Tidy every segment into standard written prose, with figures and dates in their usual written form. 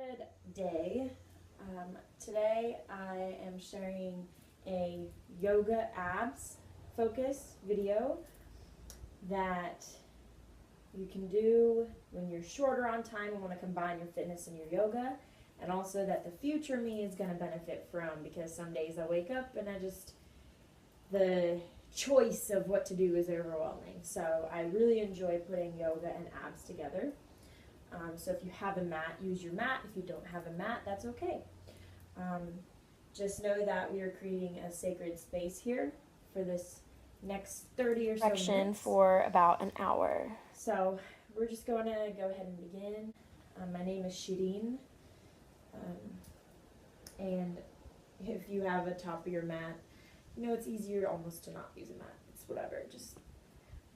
Good day. Today I am sharing a yoga abs focus video that you can do when you're shorter on time and want to combine your fitness and your yoga, and also that the future me is going to benefit from, because some days I wake up and the choice of what to do is overwhelming. So I really enjoy putting yoga and abs together. So if you have a mat, use your mat. If you don't have a mat, that's okay. Just know that we are creating a sacred space here for this next 30 or so minutes. For about an hour. So we're just going to go ahead and begin. My name is Shireen. And if you have a top of your mat, it's easier almost to not use a mat. It's whatever. Just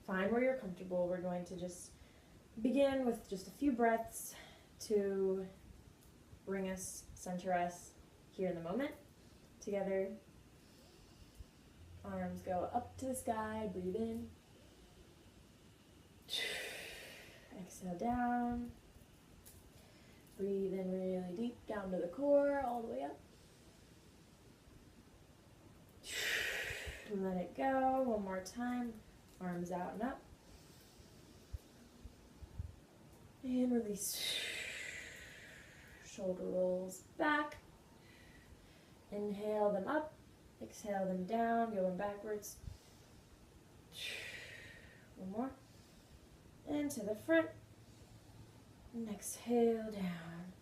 find where you're comfortable. We're going to just begin with just a few breaths to center us here in the moment. Together, arms go up to the sky, breathe in. Exhale down. Breathe in really deep down to the core, all the way up. Let it go. One more time. Arms out and up. And release. Shoulder rolls back. Inhale them up. Exhale them down, going backwards. One more. And to the front. And exhale down.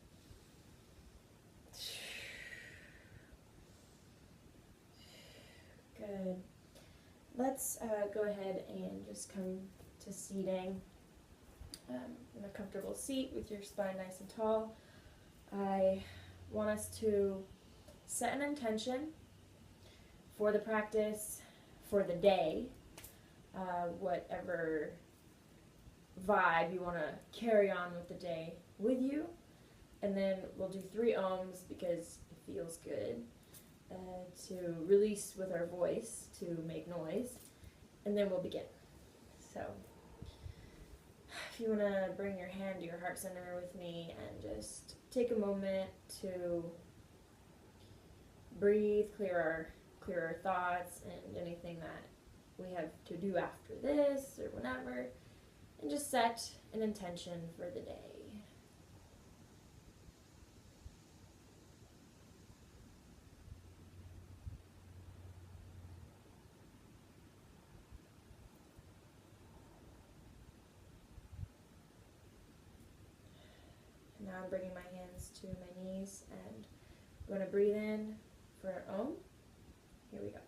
Good. Let's go ahead and just come to seating. In a comfortable seat with your spine nice and tall. I want us to set an intention for the practice, for the day, whatever vibe you want to carry on with the day with you. And then we'll do 3 ohms because it feels good to release with our voice, to make noise. And then we'll begin. So if you want to bring your hand to your heart center with me and just take a moment to breathe, clear our thoughts and anything that we have to do after this or whenever, and just set an intention for the day. Now I'm bringing my hands to my knees and I'm going to breathe in for an Om. Here we go.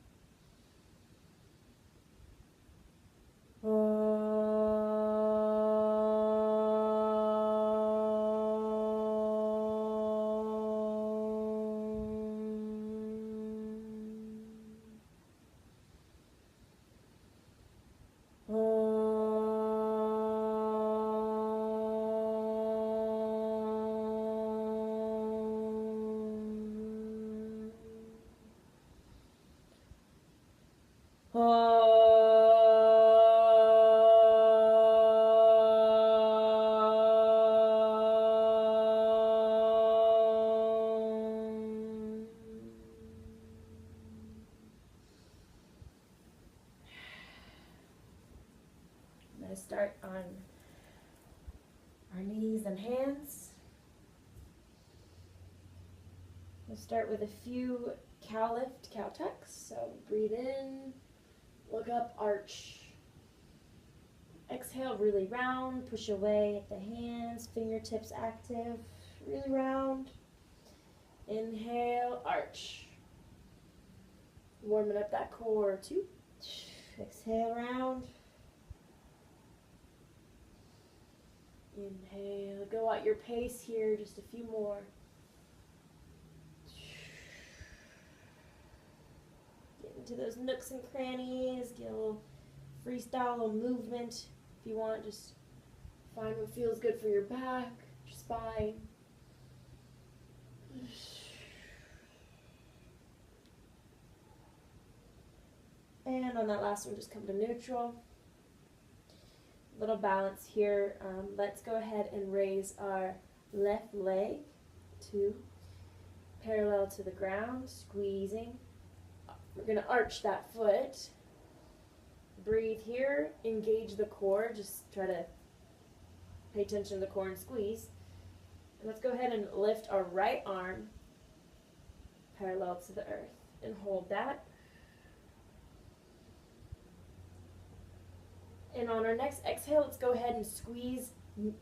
I'm going to start on our knees and hands. We'll start with a few cow lift, cow tucks. So breathe in, look up, arch. Exhale, really round, push away at the hands, fingertips active, really round. Inhale, arch. Warming up that core too. Exhale, round. Inhale, go at your pace here, just a few more. Get into those nooks and crannies, get a little freestyle, a little movement. If you want, just find what feels good for your back, your spine. And on that last one, just come to neutral. Little balance here. Let's go ahead and raise our left leg 2, parallel to the ground, squeezing. We're going to arch that foot. Breathe here, engage the core, just try to pay attention to the core and squeeze. And let's go ahead and lift our right arm parallel to the earth and hold that. And on our next exhale, let's go ahead and squeeze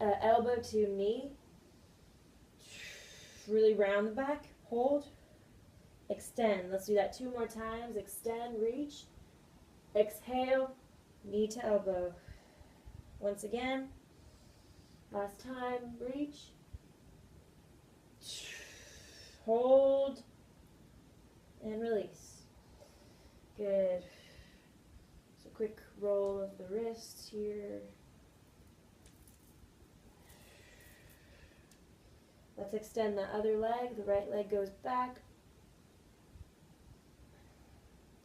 elbow to knee. Really round the back, hold, extend. Let's do that 2 more times. Extend, reach, exhale, knee to elbow. Once again, last time, reach, hold, and release. Good. So quick roll of the wrists here. Let's extend the other leg. The right leg goes back.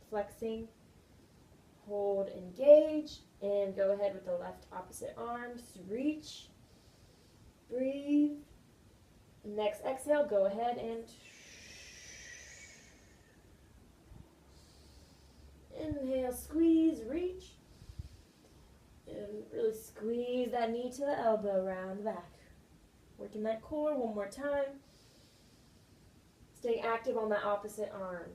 Flexing. Hold, engage, and go ahead with the left opposite arms. Reach. Breathe. Next exhale, go ahead and inhale, squeeze, reach. And really squeeze that knee to the elbow, round back. Working that core one more time. Staying active on that opposite arm.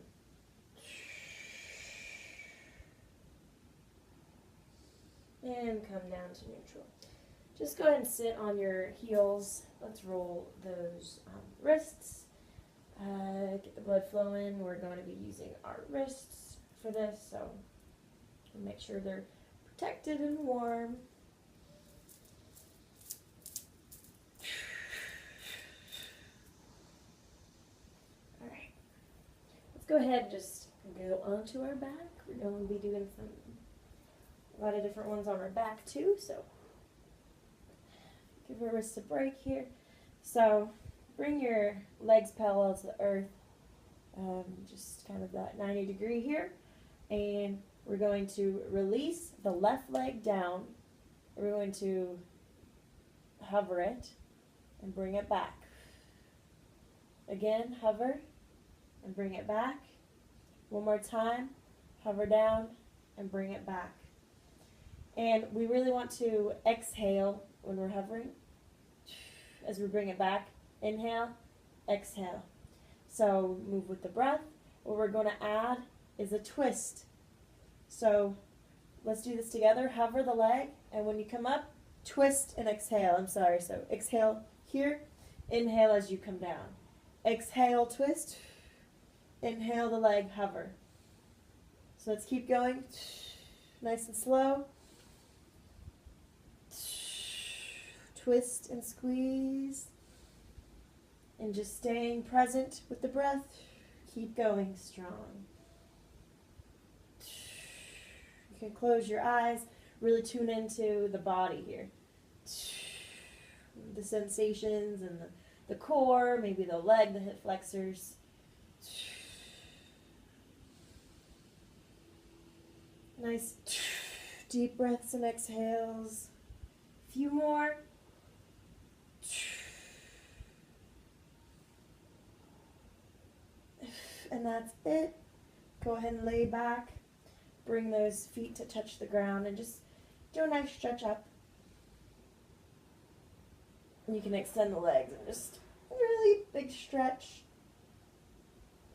And come down to neutral. Just go ahead and sit on your heels. Let's roll those wrists. Get the blood flowing. We're going to be using our wrists for this, so make sure they're protected and warm. All right. Let's go ahead and just go onto our back. We're going to be doing a lot of different ones on our back too, so give our wrists a break here. So bring your legs parallel to the earth, just kind of that 90 degree here. And we're going to release the left leg down. We're going to hover it and bring it back. Again, hover and bring it back. One more time, hover down and bring it back. And we really want to exhale when we're hovering as we bring it back. Inhale, exhale. So move with the breath. What we're going to add is a twist. So let's do this together. Hover the leg, and when you come up, twist and exhale. So exhale here, inhale as you come down. Exhale, twist. Inhale the leg, hover. So let's keep going. Nice and slow. Twist and squeeze. And just staying present with the breath. Keep going strong. You can close your eyes. Really tune into the body here. The sensations and the core, maybe the leg, the hip flexors. Nice deep breaths and exhales. A few more. And that's it. Go ahead and lay back. Bring those feet to touch the ground and just do a nice stretch up. And you can extend the legs and just really big stretch.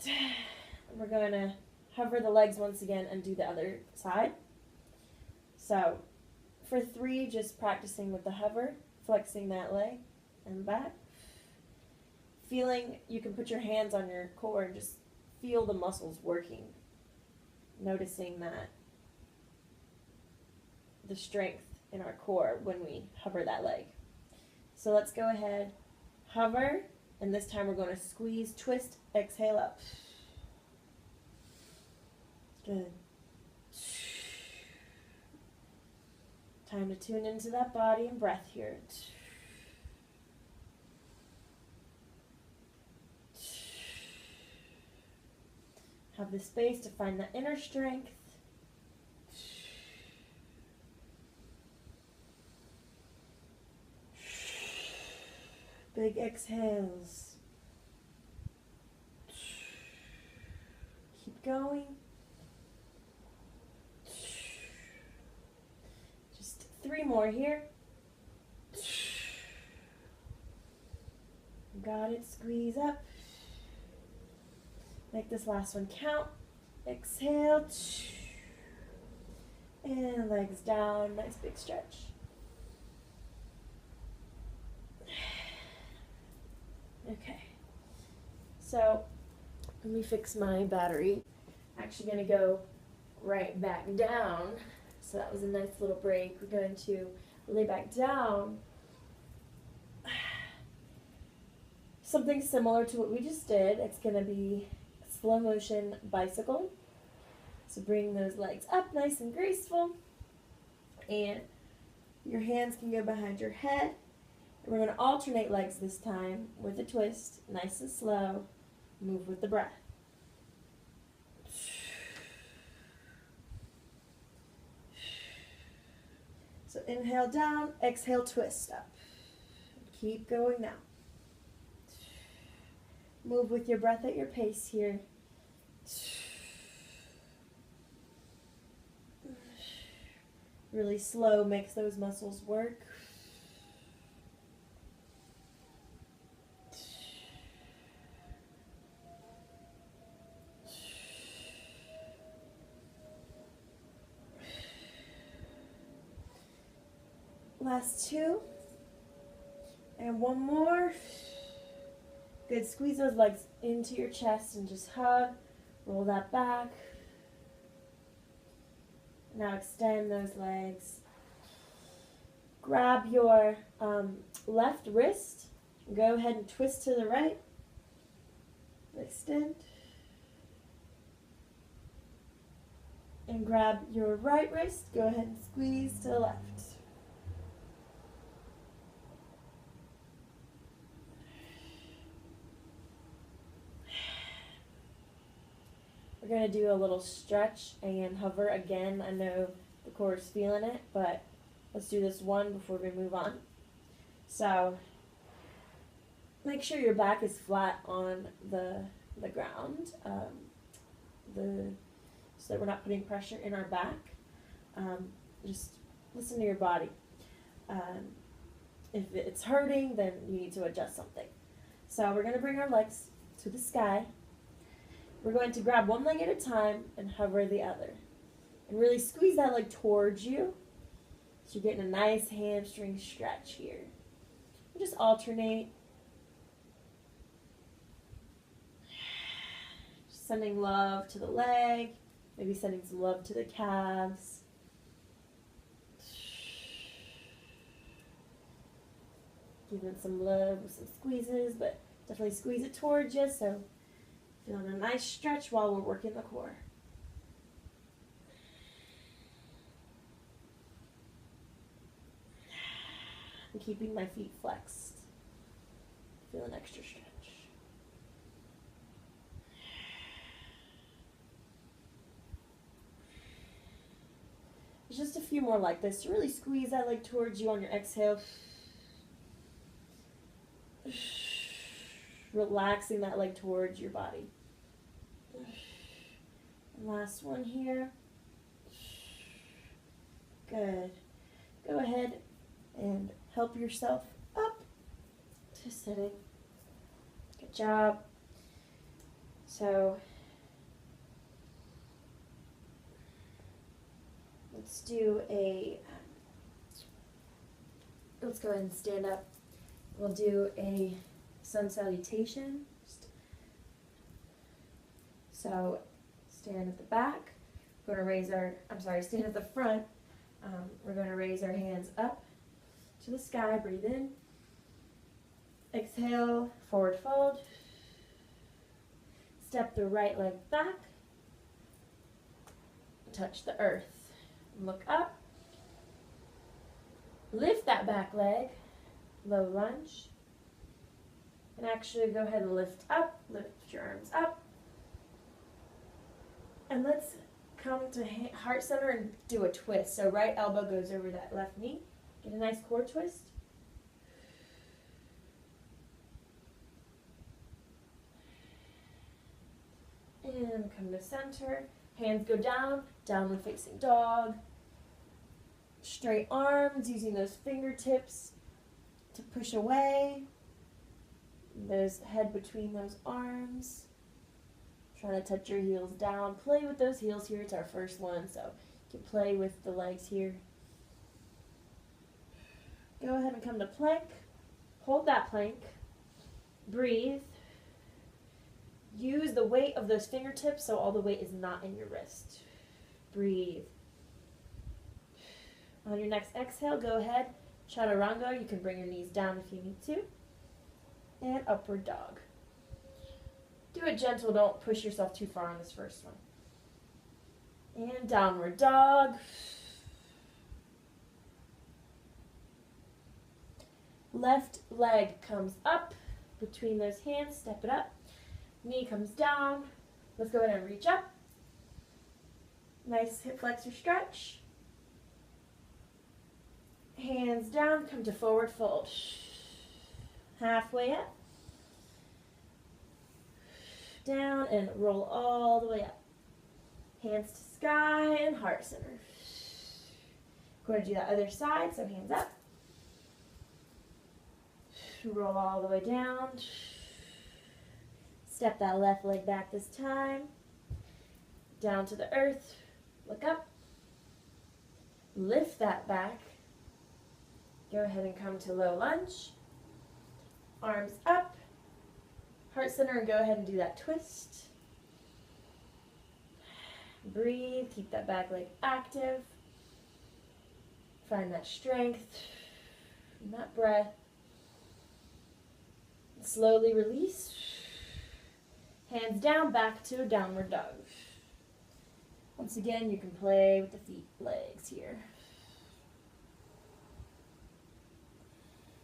And we're going to hover the legs once again and do the other side. So for 3, just practicing with the hover, flexing that leg and back. Feeling, you can put your hands on your core and just feel the muscles working. Noticing that the strength in our core when we hover that leg. So let's go ahead, hover, and this time we're going to squeeze, twist, exhale up. Good. Time to tune into that body and breath here. Have the space to find the inner strength. Big exhales. going. Just 3 more here. Got it. Squeeze up. Make this last one count. Exhale. And legs down. Nice big stretch. Okay. So let me fix my battery. Actually going to go right back down. So that was a nice little break. We're going to lay back down. Something similar to what we just did. It's going to be a slow motion bicycle. So bring those legs up nice and graceful. And your hands can go behind your head. And we're going to alternate legs this time with a twist, nice and slow. Move with the breath. So inhale down, exhale, twist up. Keep going now. Move with your breath at your pace here. Really slow makes those muscles work. Last 2. And 1 more. Good. Squeeze those legs into your chest and just hug. Roll that back. Now extend those legs. Grab your left wrist. Go ahead and twist to the right. Extend. And grab your right wrist. Go ahead and squeeze to the left. We're going to do a little stretch and hover again. I know the core is feeling it, but let's do this one before we move on. So make sure your back is flat on the ground, so that we're not putting pressure in our back. Just listen to your body. If it's hurting, then you need to adjust something. So we're going to bring our legs to the sky. We're going to grab one leg at a time and hover the other. And really squeeze that leg towards you. So you're getting a nice hamstring stretch here. And just alternate. Just sending love to the leg. Maybe sending some love to the calves. Giving some love with some squeezes, but definitely squeeze it towards you. So feeling a nice stretch while we're working the core. I'm keeping my feet flexed. Feel an extra stretch. There's just a few more like this. Really squeeze that leg towards you on your exhale. Relaxing that leg towards your body. And last one here. Good. Go ahead and help yourself up to sitting. Good job. So let's go ahead and stand up. We'll do a sun salutation. So stand at the back. We're going to raise stand at the front. We're going to raise our hands up to the sky. Breathe in. Exhale, forward fold. Step the right leg back. Touch the earth. Look up. Lift that back leg. Low lunge. And actually go ahead and lift up. Lift your arms up. And let's come to heart center and do a twist. So right elbow goes over that left knee. Get a nice core twist. And ahead and come to center. Hands go down, downward facing dog. Straight arms, using those fingertips to push away. Those head between those arms. Trying to touch your heels down. Play with those heels here. It's our first one, so you can play with the legs here. Go ahead and come to plank. Hold that plank. Breathe. Use the weight of those fingertips so all the weight is not in your wrist. Breathe. On your next exhale, go ahead. Chaturanga. You can bring your knees down if you need to. And upward dog. Do it gentle. Don't push yourself too far on this first one. And downward dog. Left leg comes up between those hands. Step it up. Knee comes down. Let's go ahead and reach up. Nice hip flexor stretch. Hands down. Come to forward fold. Halfway up. Down and roll all the way up. Hands to sky and heart center. Going to do that other side, so hands up. Roll all the way down. Step that left leg back this time. Down to the earth. Look up. Lift that back. Go ahead and come to low lunge. Arms up. Heart center, and go ahead and do that twist. Breathe. Keep that back leg active. Find that strength and that breath. Slowly release. Hands down, back to a downward dog. Once again, you can play with the feet, legs here.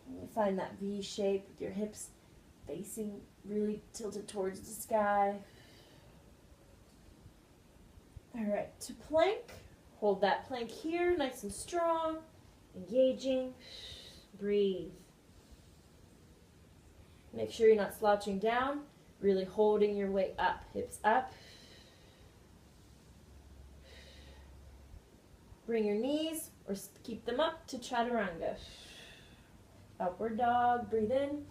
And find that V shape with your hips facing really tilted towards the sky. All right, to plank. Hold that plank here, nice and strong, engaging. Breathe. Make sure you're not slouching down, really holding your weight up, hips up. Bring your knees or keep them up to chaturanga. Upward dog, breathe in.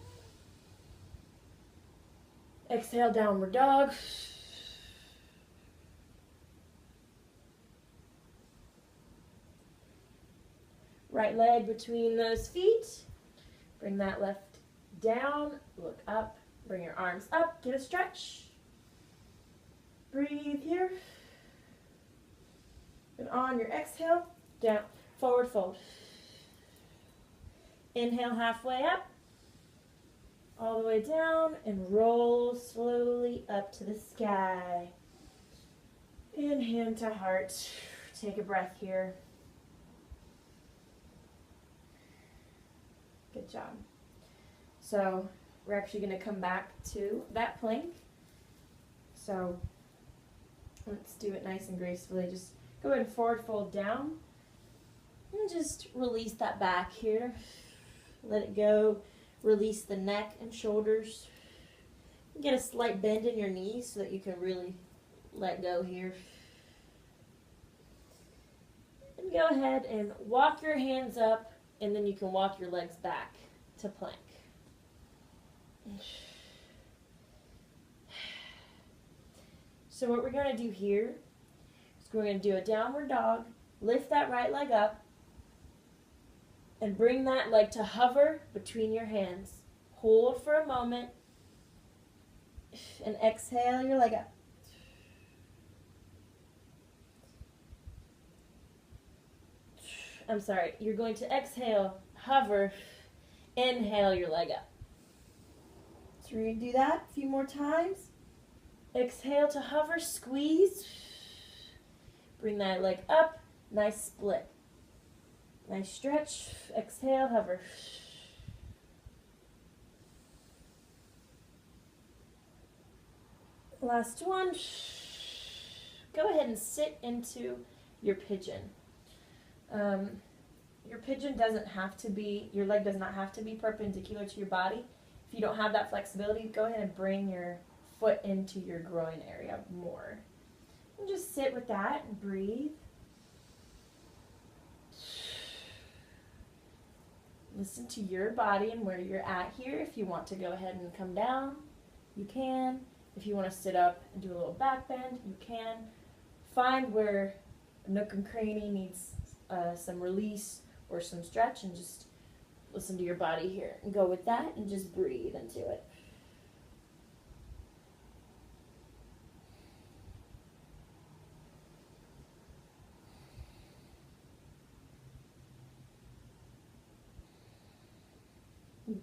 Exhale, downward dog. Right leg between those feet. Bring that left down, look up, bring your arms up, get a stretch. Breathe here. And on your exhale, down, forward fold. Inhale halfway up, all the way down, and roll slowly up to the sky. And hand to heart. Take a breath here. Good job. So we're actually going to come back to that plank. So let's do it nice and gracefully. Just go ahead and forward fold down. And just release that back here. Let it go. Release the neck and shoulders. Get a slight bend in your knees so that you can really let go here. And go ahead and walk your hands up, and then you can walk your legs back to plank. So what we're going to do here is we're going to do a downward dog, lift that right leg up, and bring that leg to hover between your hands. Hold for a moment, and exhale your leg up. I'm sorry, you're going to exhale, hover, inhale your leg up. So we're going to do that a few more times. Exhale to hover, squeeze. Bring that leg up, nice split. Nice stretch, exhale, hover. Last one. Go ahead and sit into your pigeon. Your pigeon doesn't have to be, your leg does not have to be perpendicular to your body. If you don't have that flexibility, go ahead and bring your foot into your groin area more. And just sit with that and breathe. Listen to your body and where you're at here. If you want to go ahead and come down, you can. If you want to sit up and do a little back bend, you can. Find where nook and cranny needs some release or some stretch, and just listen to your body here and go with that and just breathe into it.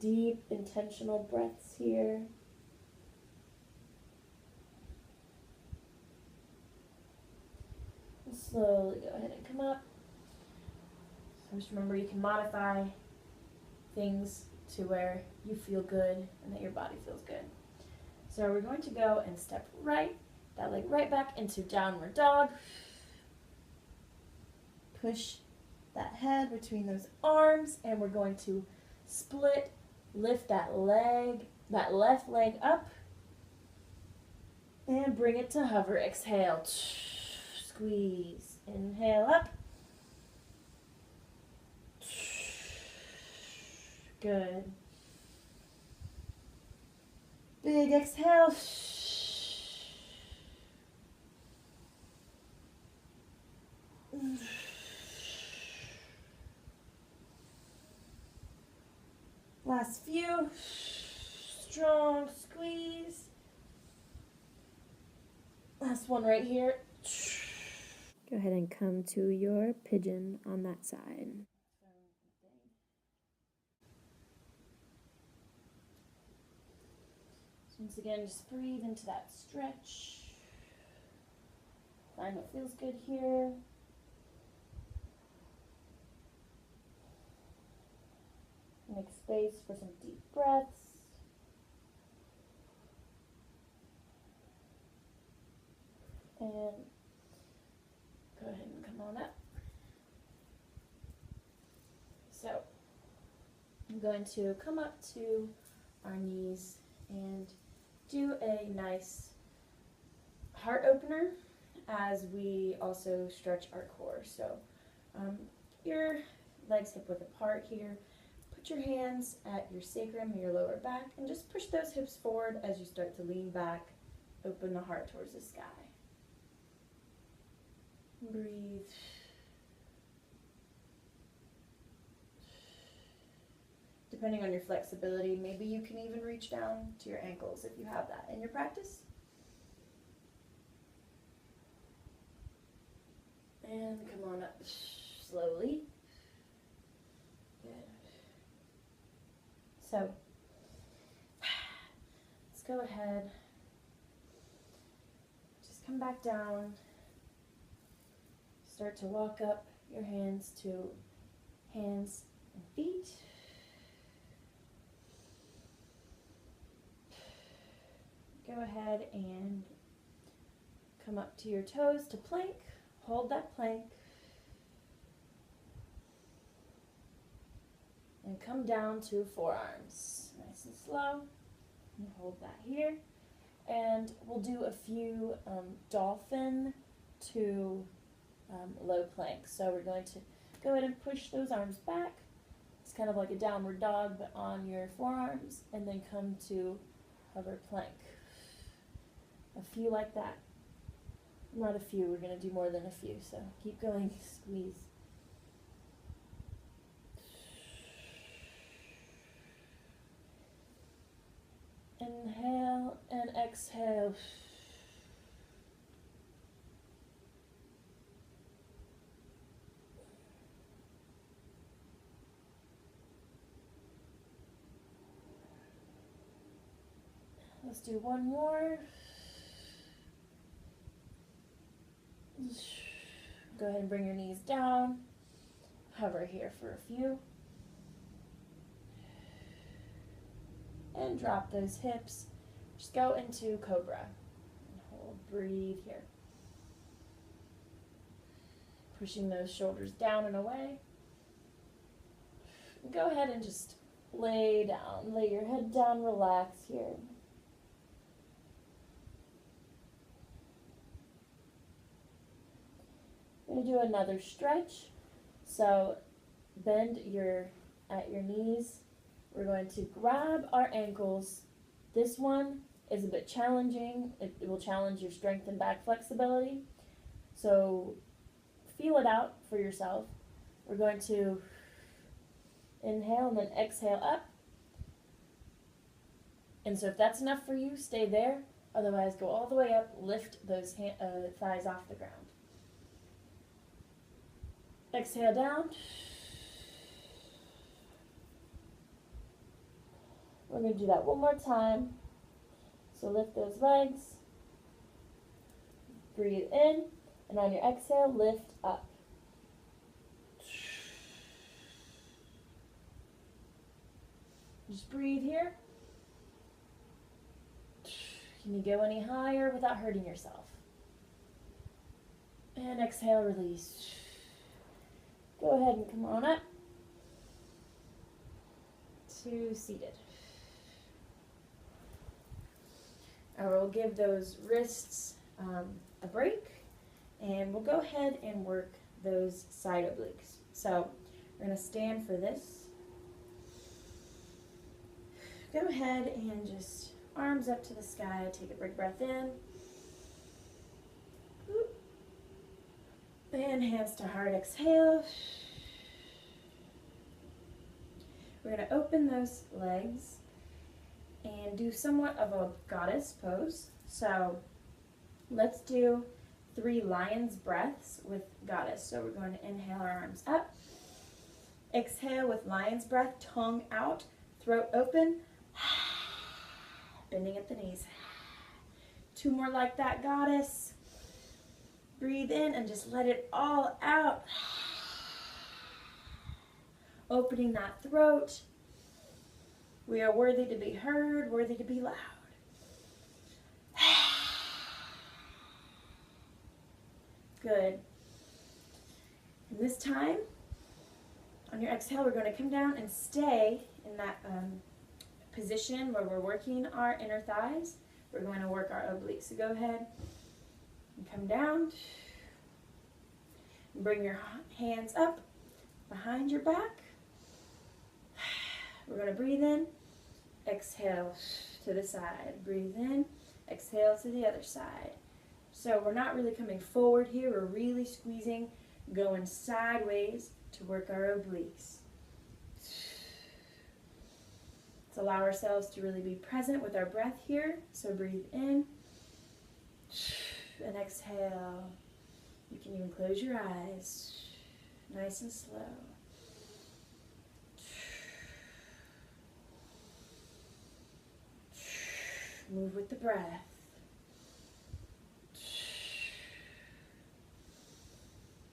Deep, intentional breaths here. And slowly go ahead and come up. So just remember, you can modify things to where you feel good and that your body feels good. So we're going to go and step that leg right back into downward dog. Push that head between those arms, and we're going to split, lift that left leg up, and bring it to hover. Exhale, squeeze, inhale up. Good. Big exhale. Last few. Strong squeeze. Last one right here. Go ahead and come to your pigeon on that side. Once again, just breathe into that stretch. Find what feels good here. Make space for some deep breaths. And go ahead and come on up. So I'm going to come up to our knees and do a nice heart opener as we also stretch our core. So your legs hip width apart here. Put your hands at your sacrum and your lower back and just push those hips forward as you start to lean back. Open the heart towards the sky. Breathe. Depending on your flexibility, maybe you can even reach down to your ankles if you have that in your practice. And come on up slowly. Good. So, let's go ahead. Just come back down. Start to walk up your hands to hands and feet. Go ahead and come up to your toes to plank. Hold that plank. And come down to forearms. Nice and slow. And hold that here. And we'll do a few dolphin to low plank. So we're going to go ahead and push those arms back. It's kind of like a downward dog, but on your forearms. And then come to hover plank. A few like that. Not a few, we're going to do more than a few, so keep going, squeeze. Inhale and exhale. Let's do one more. Go ahead and bring your knees down. Hover here for a few. And drop those hips. Just go into cobra. And hold, breathe here. Pushing those shoulders down and away. Go ahead and just lay down. Lay your head down, relax here. We're going to do another stretch. So bend at your knees. We're going to grab our ankles. This one is a bit challenging. It will challenge your strength and back flexibility. So feel it out for yourself. We're going to inhale and then exhale up. And so if that's enough for you, stay there. Otherwise, go all the way up, lift those thighs off the ground. Exhale down. We're going to do that one more time. So lift those legs. Breathe in. And on your exhale, lift up. Just breathe here. Can you go any higher without hurting yourself? And exhale, release. Go ahead and come on up to seated. All right, we'll give those wrists a break, and we'll go ahead and work those side obliques. So we're going to stand for this. Go ahead and just arms up to the sky. Take a big breath in. And hands to heart, exhale. We're going to open those legs and do somewhat of a goddess pose. So let's do 3 lion's breaths with goddess. So we're going to inhale our arms up. Exhale with lion's breath, tongue out, throat open. Bending at the knees. 2 more like that, goddess. Breathe in and just let it all out. Opening that throat. We are worthy to be heard, worthy to be loud. Good. And this time, on your exhale, we're going to come down and stay in that position where we're working our inner thighs. We're going to work our obliques. So go ahead and come down. Bring your hands up behind your back. We're going to breathe in, exhale to the side. Breathe in, exhale to the other side. So we're not really coming forward here. We're really squeezing, going sideways to work our obliques. Let's allow ourselves to really be present with our breath here. So breathe in and exhale. You can even close your eyes, nice and slow. Move with the breath.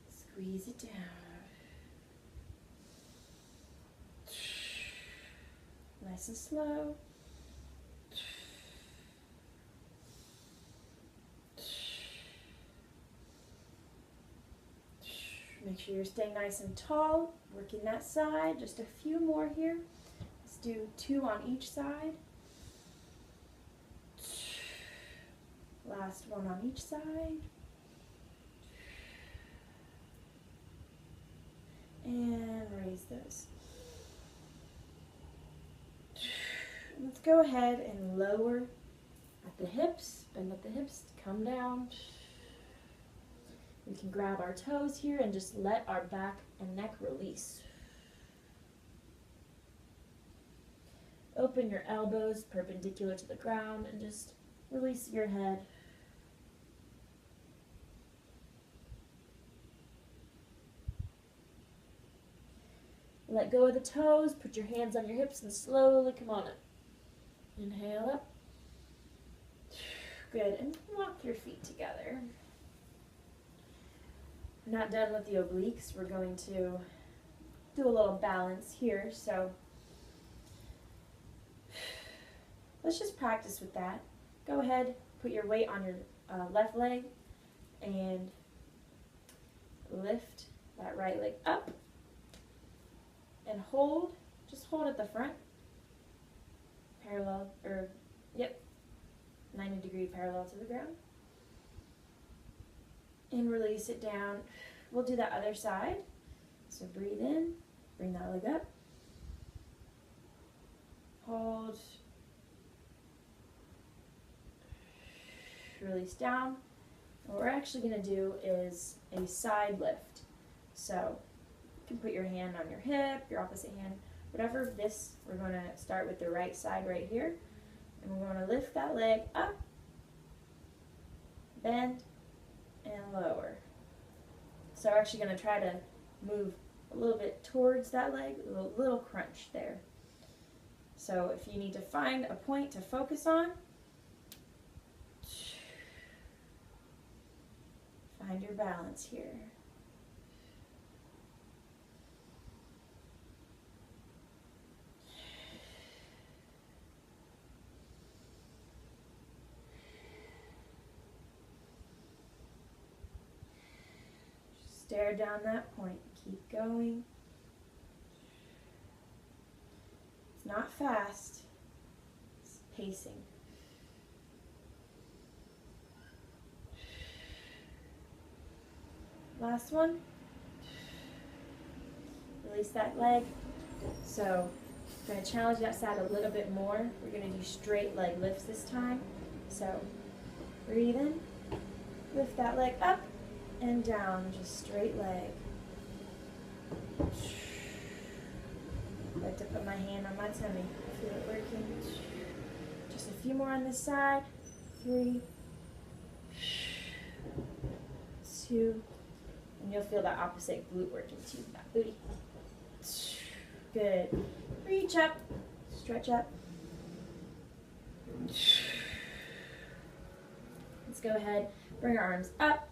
Squeeze it down. Nice and slow. Make sure you're staying nice and tall, working that side. Just a few more here. Let's do 2 on each side. Last one on each side. And raise those. Let's go ahead and lower at the hips, bend at the hips, come down. We can grab our toes here and just let our back and neck release. Open your elbows perpendicular to the ground and just release your head. Let go of the toes, put your hands on your hips and slowly come on up. Inhale up. Good, and walk your feet together. We're not done with the obliques. We're going to do a little balance here, so let's just practice with that. Go ahead, put your weight on your left leg and lift that right leg up and hold, just hold at the front, parallel, 90 degree parallel to the ground. And release it down We'll do that other side. So breathe in, bring that leg up. Hold. Release down. What we're actually going to do is a side lift. So you can put your hand on your hip, your opposite hand, whatever. We're going to start with the right side right here. And we're going to lift that leg up, bend, and lower. So we're actually going to try to move a little bit towards that leg, a little crunch there. So if you need to find a point to focus on, find your balance here. Stare down that point. Keep going. It's not fast. It's pacing. Last one. Release that leg. So I'm going to challenge that side a little bit more. We're going to do straight leg lifts this time. So breathe in. Lift that leg up and down. Just straight leg. I like to put my hand on my tummy. Feel it working. Just a few more on this side. 3, 2, and you'll feel that opposite glute working too, that booty. Good. Reach up, stretch up. Let's go ahead, bring our arms up,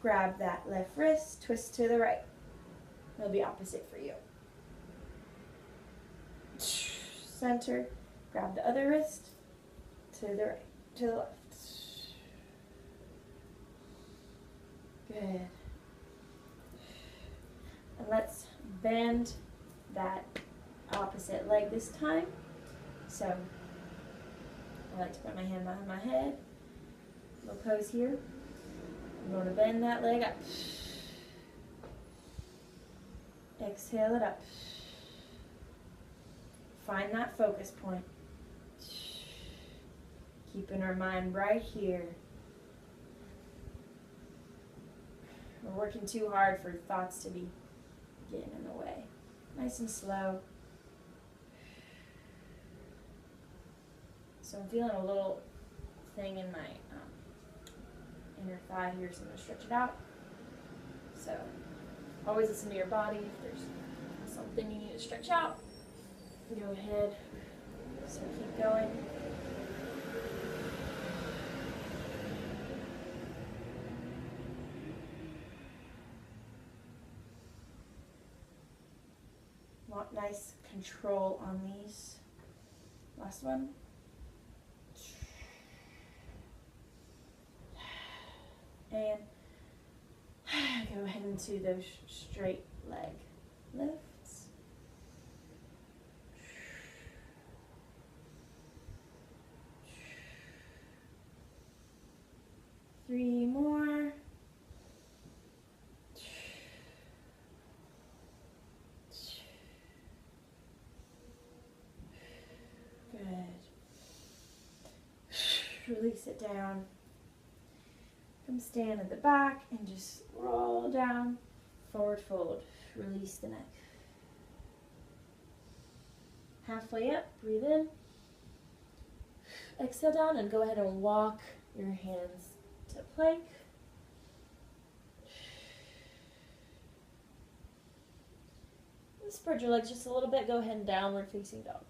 grab that left wrist, twist to the right. It'll be opposite for you. Center, grab the other wrist, to the right, to the left. Good. And let's bend that opposite leg this time. So I like to put my hand behind my head. Little pose here. I'm going to bend that leg up. Exhale it up. Find that focus point. Keeping our mind right here. We're working too hard for thoughts to be getting in the way. Nice and slow. So I'm feeling a little thing in my inner thigh here, so I'm going to stretch it out. So always listen to your body. If there's something you need to stretch out, go ahead. So keep going. Want nice control on these. Last one. And go ahead into those straight leg lifts. Three more. Good. Release it down. Come stand at the back and just roll down, forward fold. Release the neck. Halfway up, breathe in. Exhale down and go ahead and walk your hands to plank. Spread your legs just a little bit. Go ahead and downward facing dog.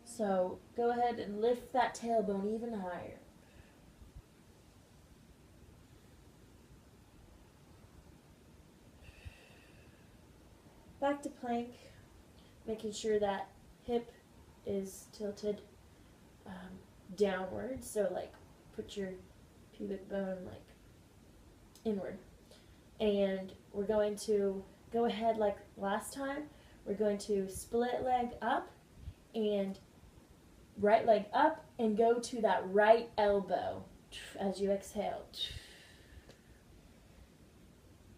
So go ahead and lift that tailbone even higher. Back to plank, making sure that hip is tilted downward. So like put your pubic bone like inward. And we're going to go ahead like last time. We're going to split leg up and right leg up and go to that right elbow. as you exhale.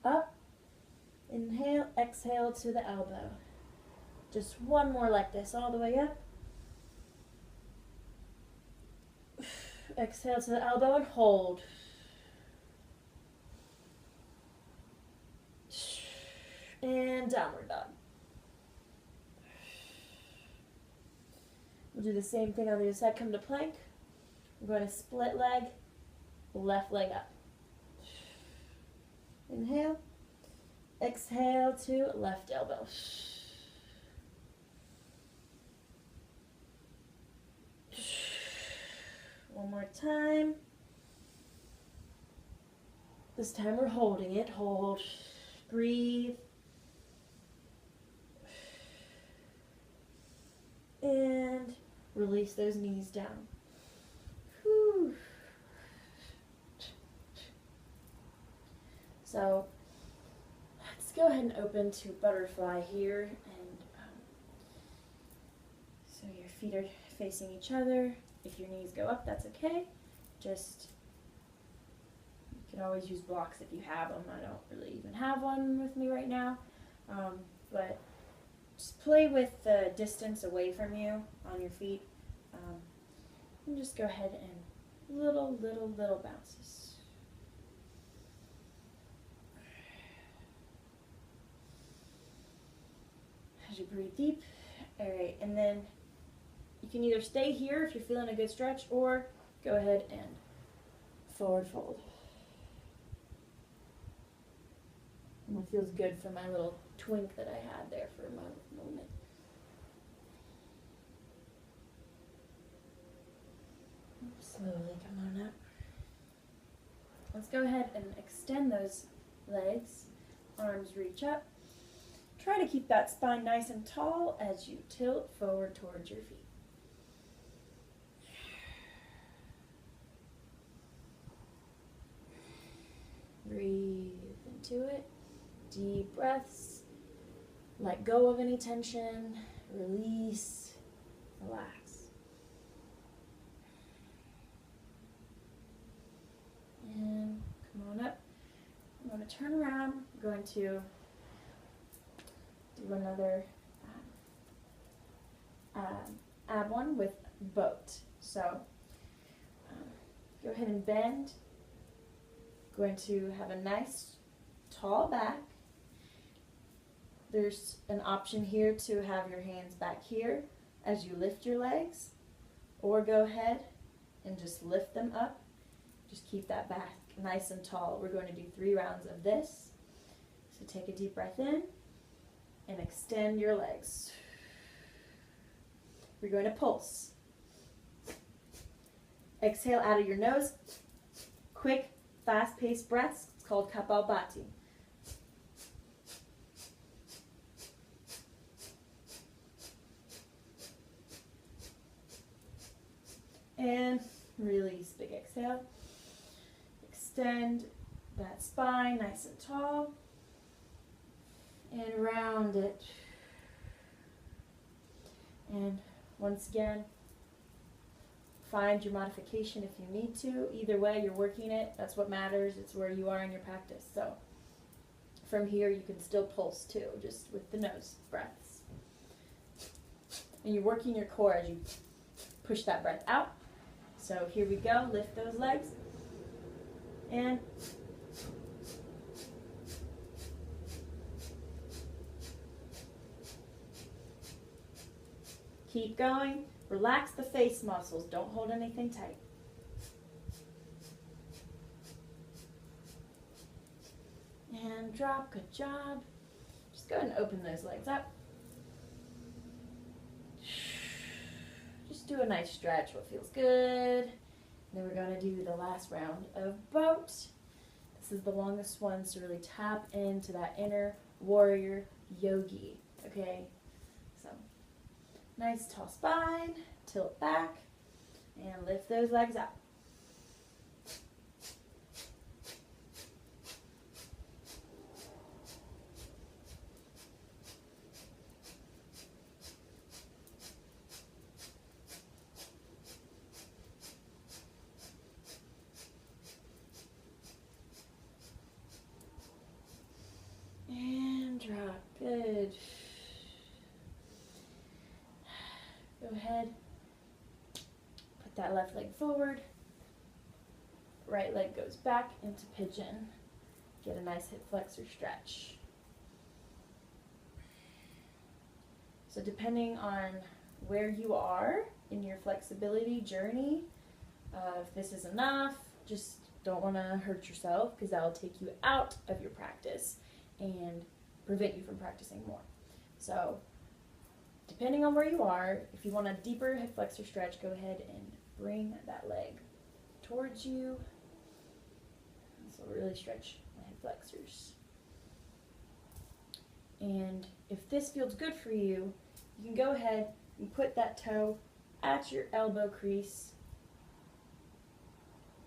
Up, inhale, exhale to the elbow. Just one more like this, all the way up. Exhale to the elbow and hold. And downward dog. We'll do the same thing on the other side. Come to plank. We're going to split leg, left leg up. Inhale. Exhale to left elbow. One more time. This time we're holding it. Hold. Breathe. And release those knees down. Whew. So let's go ahead and open to butterfly here. And so your feet are facing each other. If your knees go up, that's okay. Just, you can always use blocks if you have them. I don't really even have one with me right now. But just play with the distance away from you on your feet. And just go ahead and little bounces. As you breathe deep. All right, and then you can either stay here if you're feeling a good stretch, or go ahead and forward fold. And it feels good for my little twink that I had there for a moment. Slowly come on up. Let's go ahead and extend those legs. Arms reach up. Try to keep that spine nice and tall as you tilt forward towards your feet. Breathe into it. Deep breaths. Let go of any tension. Release. Relax. And come on up. I'm going to turn around. I'm going to do another ab one with boat. So go ahead and bend. Going to have a nice tall back. There's an option here to have your hands back here as you lift your legs, or go ahead and just lift them up. Just keep that back nice and tall. We're going to do 3 rounds of this. So take a deep breath in and extend your legs. We're going to pulse. Exhale out of your nose. Quick, fast-paced breaths. It's called Kapalbhati. And release, big exhale. Extend that spine nice and tall. And round it. And once again, find your modification if you need to. Either way, you're working it. That's what matters. It's where you are in your practice. So from here, you can still pulse too, just with the nose breaths. And you're working your core as you push that breath out. So here we go. Lift those legs. And keep going. Relax the face muscles. Don't hold anything tight. And drop. Good job. Just go ahead and open those legs up. Just do a nice stretch, what feels good. Then we're going to do the last round of boat. This is the longest one, so really tap into that inner warrior yogi. Okay, so nice tall spine, tilt back, and lift those legs up. Go ahead, put that left leg forward, right leg goes back into pigeon. Get a nice hip flexor stretch. So depending on where you are in your flexibility journey, if this is enough, just don't want to hurt yourself because that will take you out of your practice and prevent you from practicing more. So depending on where you are, if you want a deeper hip flexor stretch, go ahead and bring that leg towards you. So really stretch the hip flexors. And if this feels good for you, you can go ahead and put that toe at your elbow crease.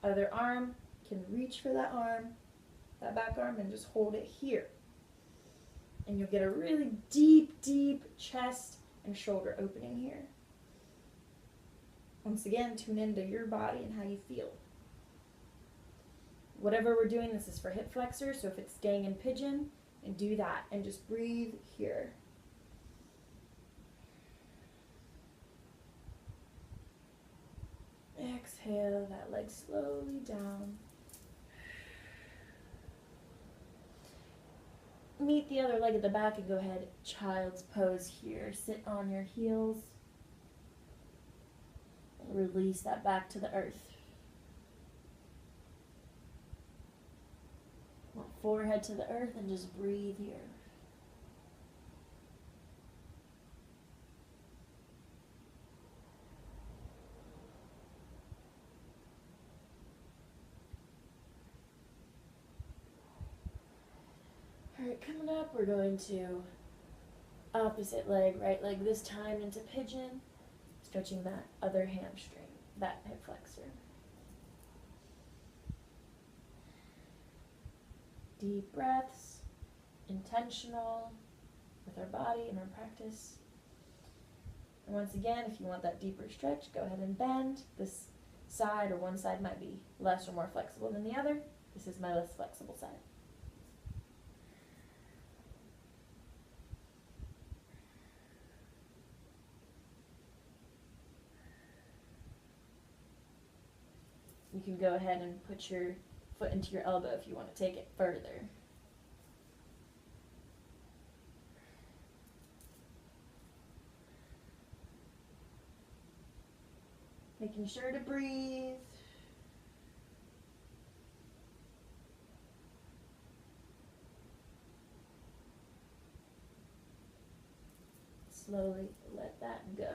Other arm can reach for that arm, that back arm, and just hold it here. And you'll get a really deep, deep chest and shoulder opening here. Once again, tune into your body and how you feel. Whatever we're doing, this is for hip flexor, so if it's staying in pigeon, and do that, and just breathe here. Exhale that leg slowly down. Meet the other leg at the back and go ahead, child's pose here. Sit on your heels. Release that back to the earth. Forehead to the earth and just breathe here. Alright, coming up, we're going to opposite leg, right leg this time into pigeon, stretching that other hamstring, that hip flexor. Deep breaths, intentional with our body and our practice. And once again, if you want that deeper stretch, go ahead and bend. This side or one side might be less or more flexible than the other. This is my less flexible side. You can go ahead and put your foot into your elbow if you want to take it further. Making sure to breathe. Slowly let that go.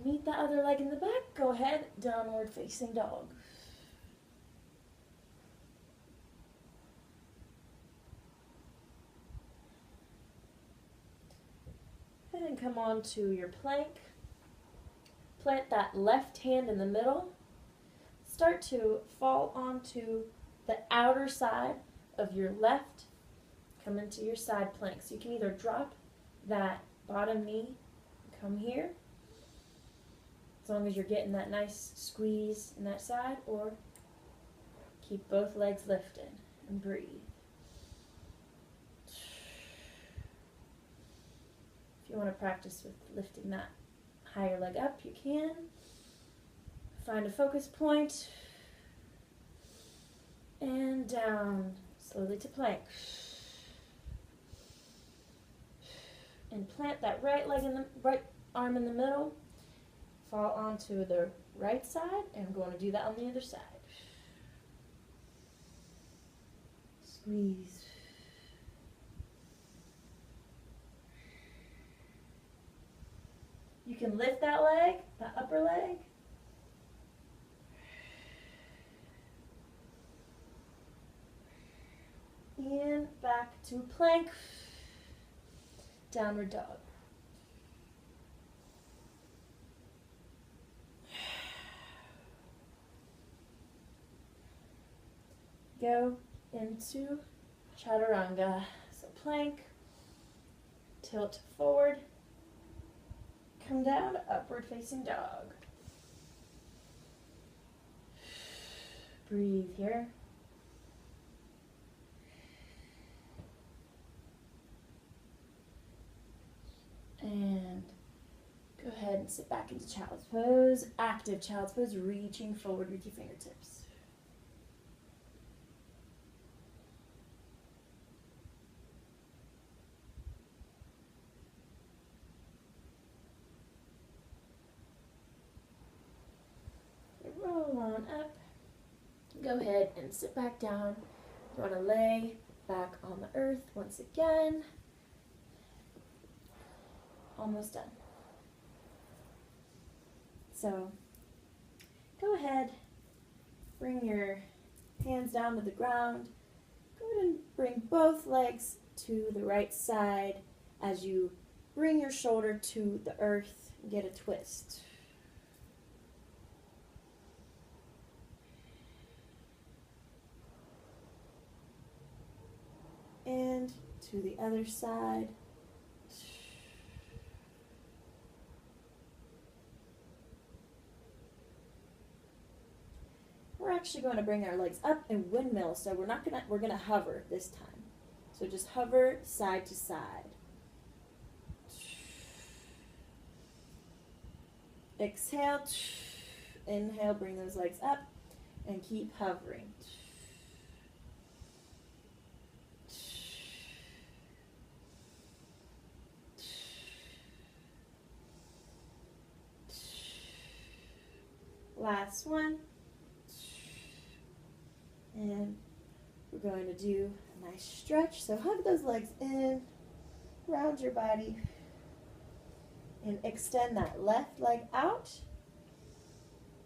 Meet the other leg in the back. Go ahead, downward facing dog. And then come on to your plank. Plant that left hand in the middle. Start to fall onto the outer side of your left. Come into your side plank. So you can either drop that bottom knee, come here, as long as you're getting that nice squeeze in that side, or keep both legs lifted and breathe. If you want to practice with lifting that higher leg up, you can. Find a focus point and down slowly to plank. And plant that right leg in the right arm in the middle. Fall onto the right side, and I'm going to do that on the other side. Squeeze. You can lift that leg, that upper leg. And back to plank. Downward dog. Go into chaturanga. So plank, tilt forward, come down, upward facing dog. Breathe here. and sit back into child's pose. Active child's pose, reaching forward with your fingertips. Roll on up. Go ahead and sit back down. You want to lay back on the earth once again. Almost done. So go ahead, bring your hands down to the ground. Go ahead and bring both legs to the right side as you bring your shoulder to the earth and get a twist. And to the other side. We're actually going to bring our legs up and windmill, so we're gonna hover this time. So just hover side to side. Exhale, inhale, bring those legs up and keep hovering. Last one. And we're going to do a nice stretch. So hug those legs in, round your body, and extend that left leg out.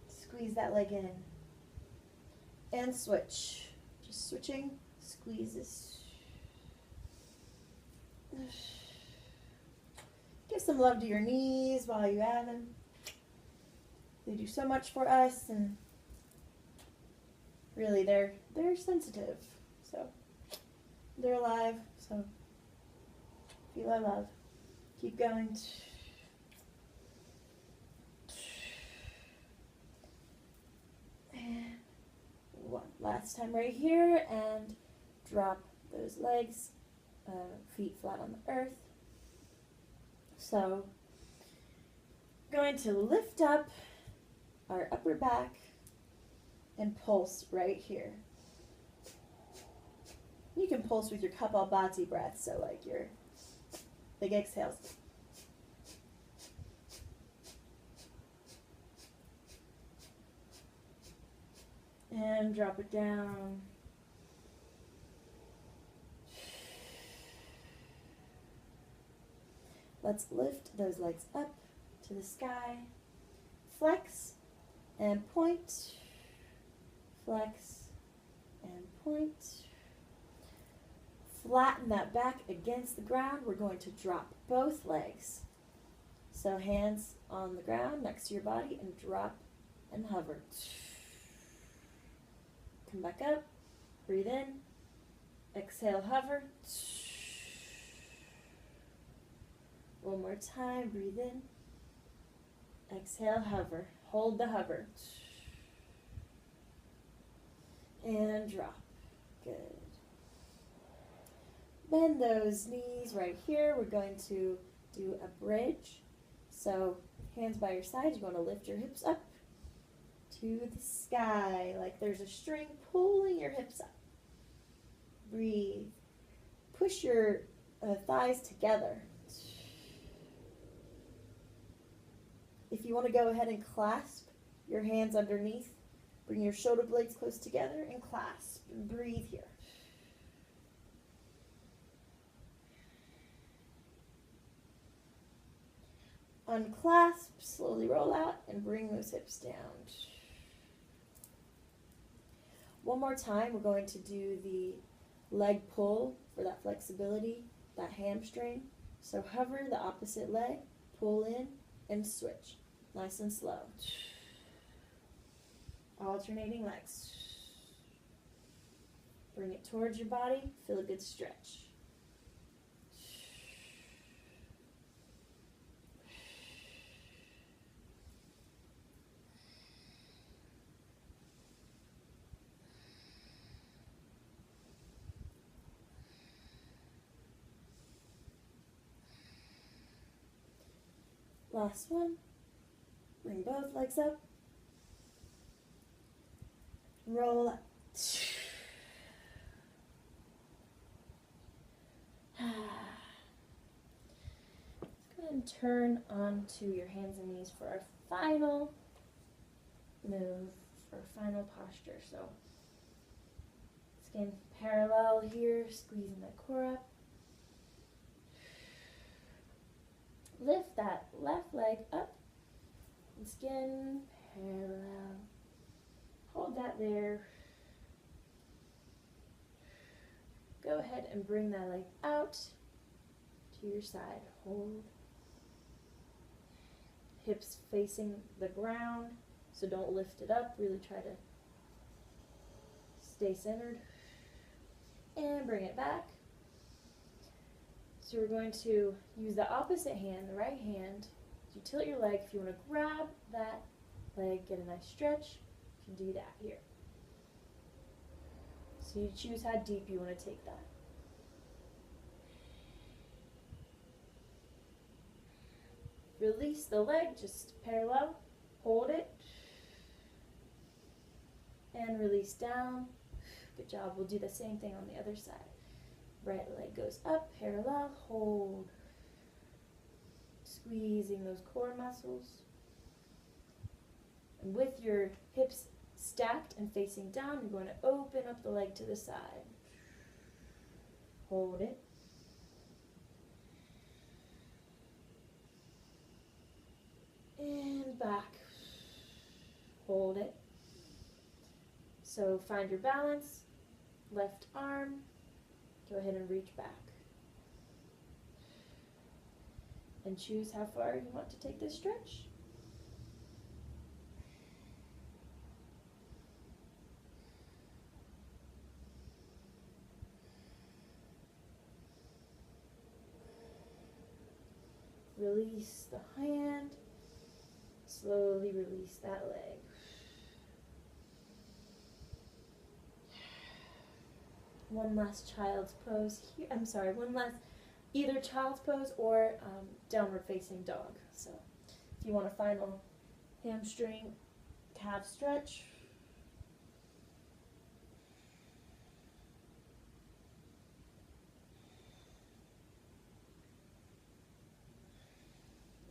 Squeeze that leg in. And switch. Just switching, squeezes. Give some love to your knees while you have them. They do so much for us, and really they're sensitive. So they're alive, so feel our love. Keep going. And one last time right here, and drop those legs, feet flat on the earth. So going to lift up our upper back and pulse right here. You can pulse with your Kapalbhati breath, so like your big exhales. And drop it down. Let's lift those legs up to the sky. Flex and point. Flex and point. Flatten that back against the ground. We're going to drop both legs. So hands on the ground next to your body and drop and hover. Come back up. Breathe in. Exhale, hover. One more time. Breathe in. Exhale, hover. Hold the hover. And drop. Good. Bend those knees right here. We're going to do a bridge. So hands by your side. You want to lift your hips up to the sky like there's a string pulling your hips up. Breathe. Push your thighs together. If you want to go ahead and clasp your hands underneath, bring your shoulder blades close together and clasp and breathe here. Unclasp, slowly roll out and bring those hips down. One more time, we're going to do the leg pull for that flexibility, that hamstring. So hover the opposite leg, pull in and switch. Nice and slow. Alternating legs. Bring it towards your body. Feel a good stretch. Last one. Bring both legs up. Roll up. Let's go ahead and turn onto your hands and knees for our final move, for final posture. So, skin parallel here, squeezing the core up. Lift that left leg up, and skin parallel. Hold that there. Go ahead and bring that leg out to your side. Hold. Hips facing the ground, so don't lift it up. Really try to stay centered. And bring it back. So we're going to use the opposite hand, the right hand. You tilt your leg. If you want to grab that leg, get a nice stretch, you can do that here. So you choose how deep you want to take that. Release the leg, just parallel. Hold it. And release down. Good job. We'll do the same thing on the other side. Right leg goes up, parallel, hold. Squeezing those core muscles. And with your hips stacked and facing down, you're going to open up the leg to the side. Hold it. And back. Hold it. So find your balance. Left arm. Go ahead and reach back. And choose how far you want to take this stretch. Release the hand. Slowly release that leg. One last child's pose here. I'm sorry, one last either child's pose or downward facing dog. So if you want a final hamstring calf stretch.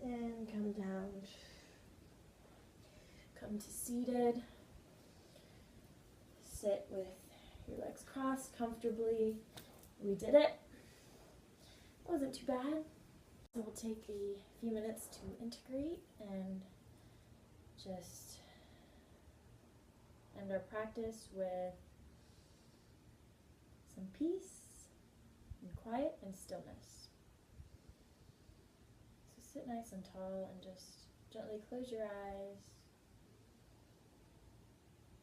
And come down. Come to seated. Sit with your legs crossed comfortably. We did it. Wasn't too bad. So we'll take a few minutes to integrate and just end our practice with some peace and quiet and stillness. So sit nice and tall and just gently close your eyes.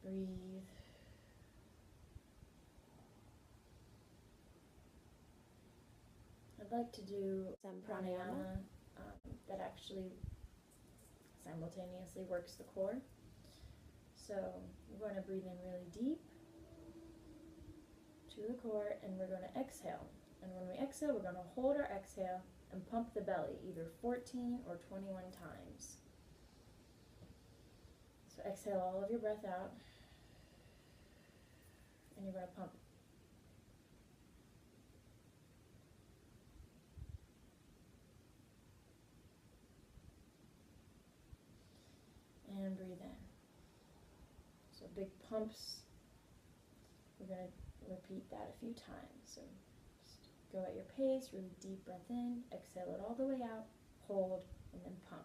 Breathe. I'd like to do some pranayama that actually simultaneously works the core. So we're going to breathe in really deep to the core, and we're going to exhale. And when we exhale, we're going to hold our exhale and pump the belly either 14 or 21 times. So exhale all of your breath out, and you're going to pump. And breathe in. So big pumps. We're going to repeat that a few times. So just go at your pace, really deep breath in, exhale it all the way out, hold, and then pump.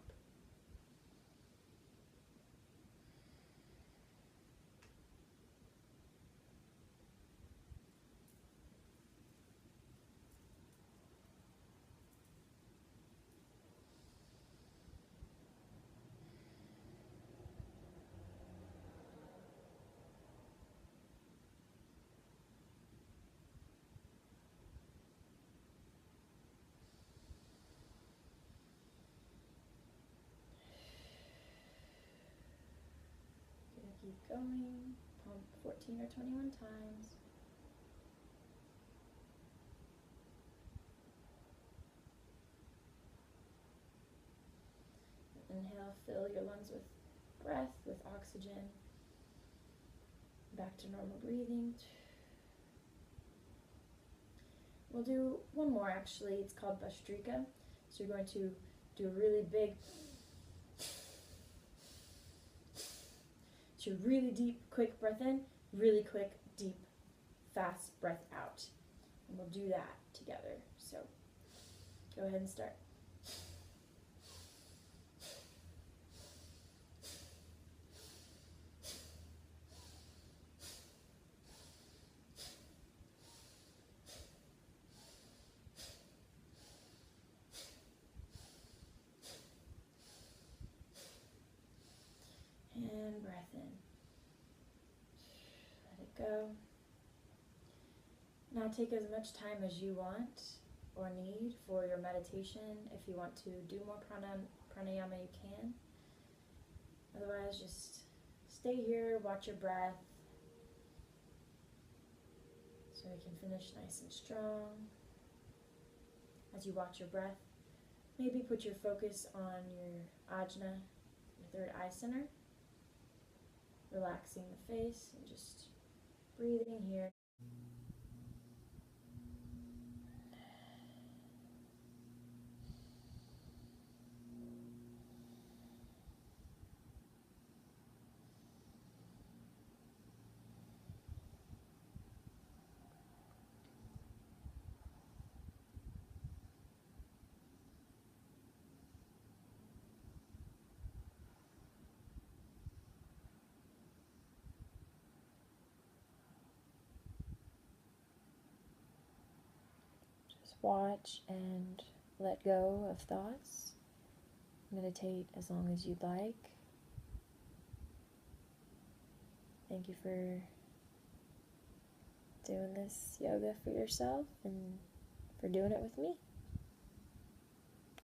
Keep going, pump 14 or 21 times. And inhale, fill your lungs with breath, with oxygen. Back to normal breathing. We'll do one more actually. It's called Bhastrika. So you're going to do a really big, so really deep, quick breath in, really quick, deep, fast breath out. And we'll do that together. So go ahead and start. And breath in. Let it go. Now take as much time as you want or need for your meditation. If you want to do more pranayama, you can. Otherwise, just stay here, watch your breath, so we can finish nice and strong. As you watch your breath, maybe put your focus on your ajna, your third eye center, relaxing the face and just breathing here. Just watch and let go of thoughts. Meditate as long as you'd like. Thank you for doing this yoga for yourself and for doing it with me.